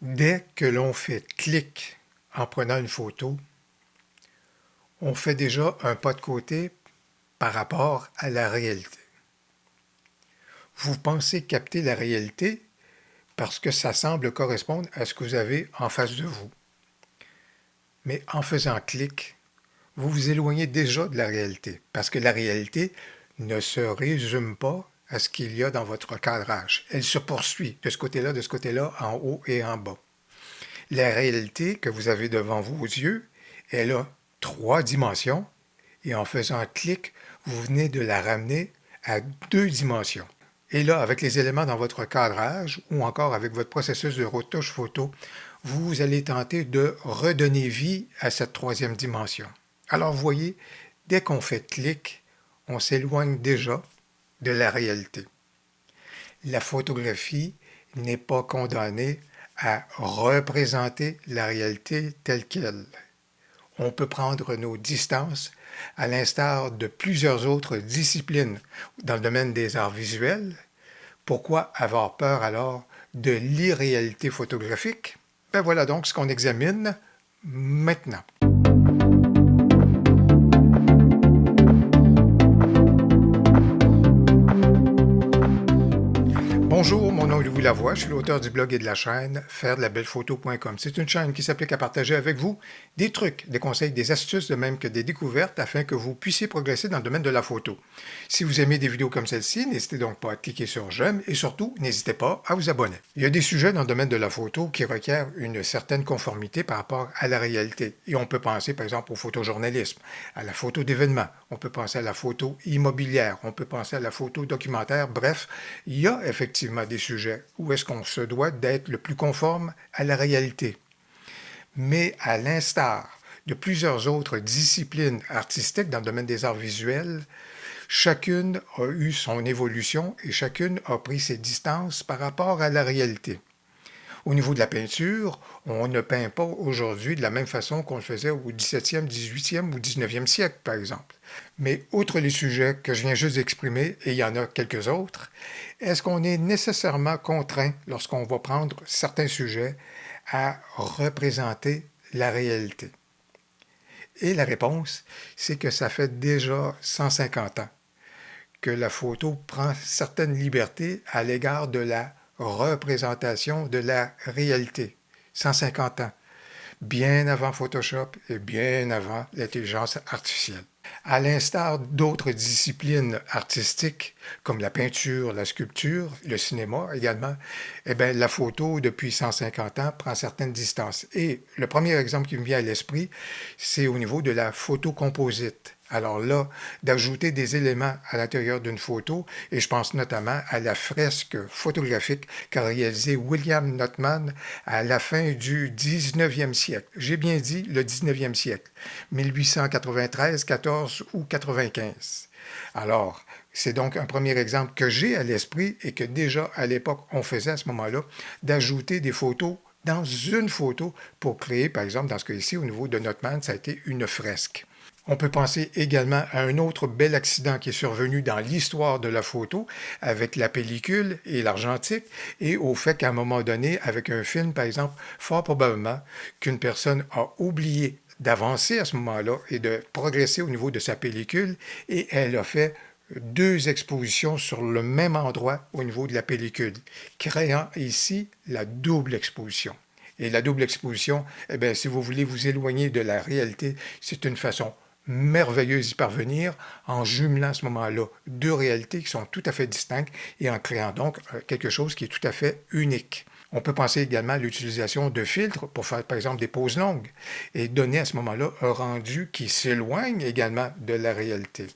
Dès que l'on fait clic en prenant une photo, on fait déjà un pas de côté par rapport à la réalité. Vous pensez capter la réalité parce que ça semble correspondre à ce que vous avez en face de vous. Mais en faisant clic, vous vous éloignez déjà de la réalité parce que la réalité ne se résume pas à ce qu'il y a dans votre cadrage. Elle se poursuit de ce côté-là, en haut et en bas. La réalité que vous avez devant vos yeux, elle a 3 dimensions et en faisant un clic, vous venez de la ramener à 2 dimensions. Et là, avec les éléments dans votre cadrage ou encore avec votre processus de retouche photo, vous allez tenter de redonner vie à cette 3e dimension. Alors, vous voyez, dès qu'on fait clic, on s'éloigne déjà de la réalité. La photographie n'est pas condamnée à représenter la réalité telle qu'elle. On peut prendre nos distances à l'instar de plusieurs autres disciplines dans le domaine des arts visuels. Pourquoi avoir peur alors de l'irréalité photographique? Ben voilà donc ce qu'on examine maintenant. Bonjour, mon nom est Louis Lavoie, je suis l'auteur du blog et de la chaîne fairedelaBellePhoto.com. C'est une chaîne qui s'applique à partager avec vous des trucs, des conseils, des astuces, de même que des découvertes afin que vous puissiez progresser dans le domaine de la photo. Si vous aimez des vidéos comme celle-ci, n'hésitez donc pas à cliquer sur j'aime et surtout, n'hésitez pas à vous abonner. Il y a des sujets dans le domaine de la photo qui requièrent une certaine conformité par rapport à la réalité. Et on peut penser par exemple au photojournalisme, à la photo d'événements, on peut penser à la photo immobilière, on peut penser à la photo documentaire, bref, il y a effectivement des sujets où est-ce qu'on se doit d'être le plus conforme à la réalité. Mais à l'instar de plusieurs autres disciplines artistiques dans le domaine des arts visuels, chacune a eu son évolution et chacune a pris ses distances par rapport à la réalité. Au niveau de la peinture, on ne peint pas aujourd'hui de la même façon qu'on le faisait au 17e, 18e ou 19e siècle, par exemple. Mais outre les sujets que je viens juste d'exprimer, et il y en a quelques autres, est-ce qu'on est nécessairement contraint, lorsqu'on va prendre certains sujets, à représenter la réalité? Et la réponse, c'est que ça fait déjà 150 ans que la photo prend certaines libertés à l'égard de la représentation de la réalité. 150 ans, bien avant Photoshop et bien avant l'intelligence artificielle. À l'instar d'autres disciplines artistiques comme la peinture, la sculpture, le cinéma également, eh bien, la photo, depuis 150 ans, prend certaines distances. Et le premier exemple qui me vient à l'esprit, c'est au niveau de la photo composite. Alors là, d'ajouter des éléments à l'intérieur d'une photo, et je pense notamment à la fresque photographique qu'a réalisée William Notman à la fin du 19e siècle. J'ai bien dit le 19e siècle, 1893, 14 ou 95. Alors, c'est donc un premier exemple que j'ai à l'esprit et que déjà à l'époque on faisait à ce moment-là, d'ajouter des photos dans une photo pour créer, par exemple, dans ce cas-ci, au niveau de Notman, ça a été une fresque. On peut penser également à un autre bel accident qui est survenu dans l'histoire de la photo avec la pellicule et l'argentique et au fait qu'à un moment donné, avec un film, par exemple, fort probablement qu'une personne a oublié d'avancer à ce moment-là et de progresser au niveau de sa pellicule et elle a fait 2 expositions sur le même endroit au niveau de la pellicule, créant ici la double exposition. Et la double exposition, eh bien, si vous voulez vous éloigner de la réalité, c'est une façon merveilleuse d'y parvenir en jumelant à ce moment-là 2 réalités qui sont tout à fait distinctes et en créant donc quelque chose qui est tout à fait unique. On peut penser également à l'utilisation de filtres pour faire par exemple des poses longues et donner à ce moment-là un rendu qui s'éloigne également de la réalité.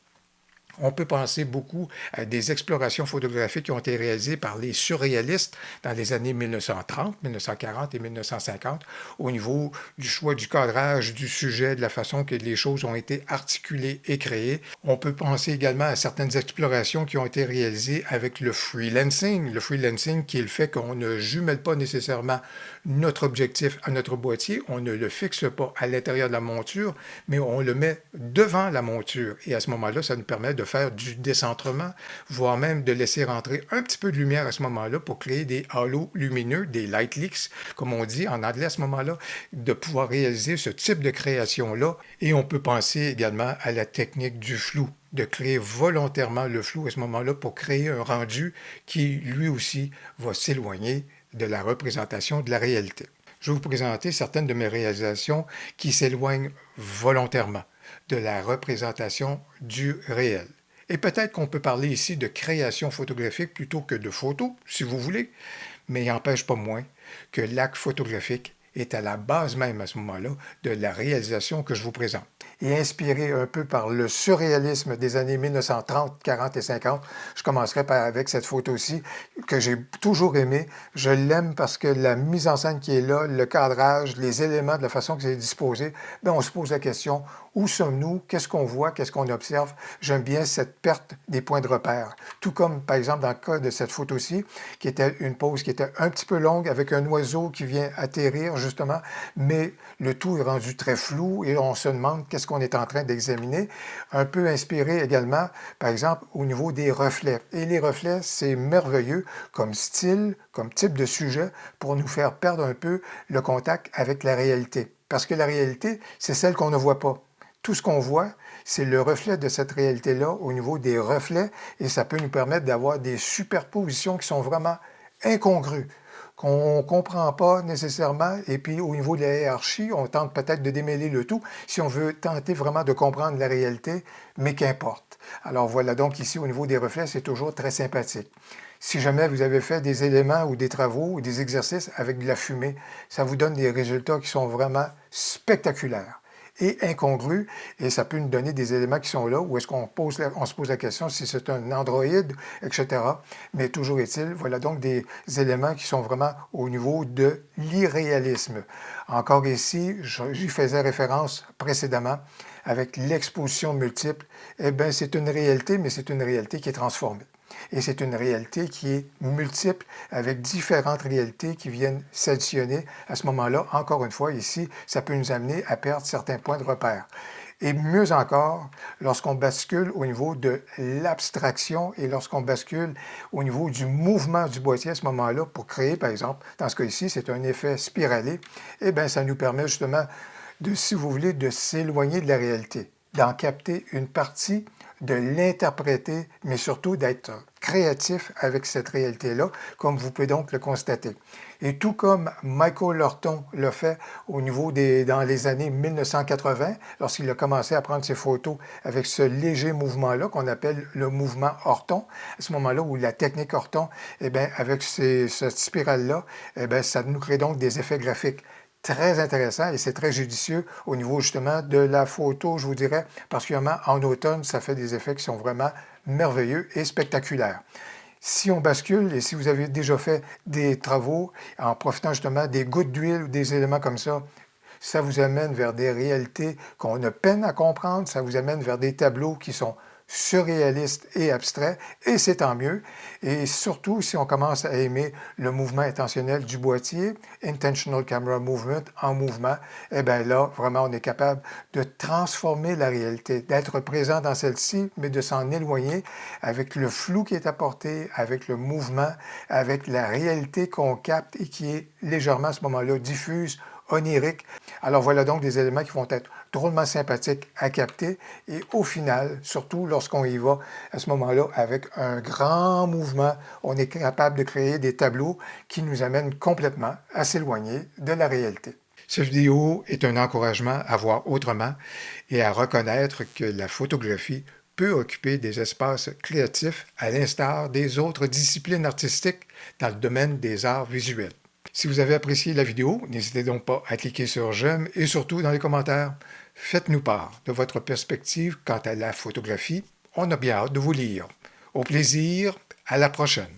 On peut penser beaucoup à des explorations photographiques qui ont été réalisées par les surréalistes dans les années 1930, 1940 et 1950 au niveau du choix du cadrage, du sujet, de la façon que les choses ont été articulées et créées. On peut penser également à certaines explorations qui ont été réalisées avec le freelancing. Le freelancing qui est le fait qu'on ne jumelle pas nécessairement notre objectif à notre boîtier, on ne le fixe pas à l'intérieur de la monture, mais on le met devant la monture. Et à ce moment-là, ça nous permet de faire du décentrement, voire même de laisser rentrer un petit peu de lumière à ce moment-là pour créer des halos lumineux, des light leaks, comme on dit en anglais à ce moment-là, de pouvoir réaliser ce type de création-là. Et on peut penser également à la technique du flou, de créer volontairement le flou à ce moment-là pour créer un rendu qui, lui aussi, va s'éloigner de la représentation de la réalité. Je vais vous présenter certaines de mes réalisations qui s'éloignent volontairement de la représentation du réel. Et peut-être qu'on peut parler ici de création photographique plutôt que de photo, si vous voulez, mais il n'empêche pas moins que l'acte photographique est à la base même à ce moment-là de la réalisation que je vous présente. Et inspiré un peu par le surréalisme des années 1930, 40 et 50, je commencerai avec cette photo-ci que j'ai toujours aimée. Je l'aime parce que la mise en scène qui est là, le cadrage, les éléments de la façon que c'est disposé, bien, on se pose la question, où sommes-nous? Qu'est-ce qu'on voit? Qu'est-ce qu'on observe? J'aime bien cette perte des points de repère. Tout comme, par exemple, dans le cas de cette photo-ci, qui était une pose qui était un petit peu longue avec un oiseau qui vient atterrir, justement, mais le tout est rendu très flou et on se demande qu'est-ce qu'on est en train d'examiner. Un peu inspiré également, par exemple, au niveau des reflets. Et les reflets, c'est merveilleux comme style, comme type de sujet pour nous faire perdre un peu le contact avec la réalité. Parce que la réalité, c'est celle qu'on ne voit pas. Tout ce qu'on voit, c'est le reflet de cette réalité-là au niveau des reflets et ça peut nous permettre d'avoir des superpositions qui sont vraiment incongrues, qu'on ne comprend pas nécessairement. Et puis, au niveau de la hiérarchie, on tente peut-être de démêler le tout si on veut tenter vraiment de comprendre la réalité, mais qu'importe. Alors voilà, donc ici, au niveau des reflets, c'est toujours très sympathique. Si jamais vous avez fait des éléments ou des travaux ou des exercices avec de la fumée, ça vous donne des résultats qui sont vraiment spectaculaires et incongrus, et ça peut nous donner des éléments qui sont là, où est-ce on se pose la question si c'est un androïde, etc. Mais toujours est-il, voilà donc des éléments qui sont vraiment au niveau de l'irréalisme. Encore ici, j'y faisais référence précédemment, avec l'exposition multiple, eh bien c'est une réalité, mais c'est une réalité qui est transformée. Et c'est une réalité qui est multiple, avec différentes réalités qui viennent s'additionner. À ce moment-là, encore une fois, ici, ça peut nous amener à perdre certains points de repère. Et mieux encore, lorsqu'on bascule au niveau de l'abstraction et lorsqu'on bascule au niveau du mouvement du boîtier à ce moment-là, pour créer, par exemple, dans ce cas ici, c'est un effet spiralé, eh bien, ça nous permet justement de, si vous voulez, de s'éloigner de la réalité, d'en capter une partie, de l'interpréter, mais surtout d'être créatif avec cette réalité-là, comme vous pouvez donc le constater. Et tout comme Michael Lorton l'a fait au niveau dans les années 1980, lorsqu'il a commencé à prendre ses photos avec ce léger mouvement-là qu'on appelle le mouvement Orton, à ce moment-là où la technique Orton, eh bien, avec cette spirale-là, eh bien, ça nous crée donc des effets graphiques très intéressant et c'est très judicieux au niveau justement de la photo, je vous dirais, particulièrement en automne, ça fait des effets qui sont vraiment merveilleux et spectaculaires. Si on bascule, et si vous avez déjà fait des travaux en profitant justement des gouttes d'huile ou des éléments comme ça vous amène vers des réalités qu'on a peine à comprendre, ça vous amène vers des tableaux qui sont surréaliste et abstrait, et c'est tant mieux. Et surtout, si on commence à aimer le mouvement intentionnel du boîtier, Intentional Camera Movement, en mouvement, eh bien là, vraiment, on est capable de transformer la réalité, d'être présent dans celle-ci, mais de s'en éloigner avec le flou qui est apporté, avec le mouvement, avec la réalité qu'on capte et qui est légèrement à ce moment-là diffuse, onirique. Alors voilà donc des éléments qui vont être drôlement sympathiques à capter et au final, surtout lorsqu'on y va à ce moment-là avec un grand mouvement, on est capable de créer des tableaux qui nous amènent complètement à s'éloigner de la réalité. Cette vidéo est un encouragement à voir autrement et à reconnaître que la photographie peut occuper des espaces créatifs à l'instar des autres disciplines artistiques dans le domaine des arts visuels. Si vous avez apprécié la vidéo, n'hésitez donc pas à cliquer sur j'aime et surtout dans les commentaires, faites-nous part de votre perspective quant à la photographie. On a bien hâte de vous lire. Au plaisir, à la prochaine.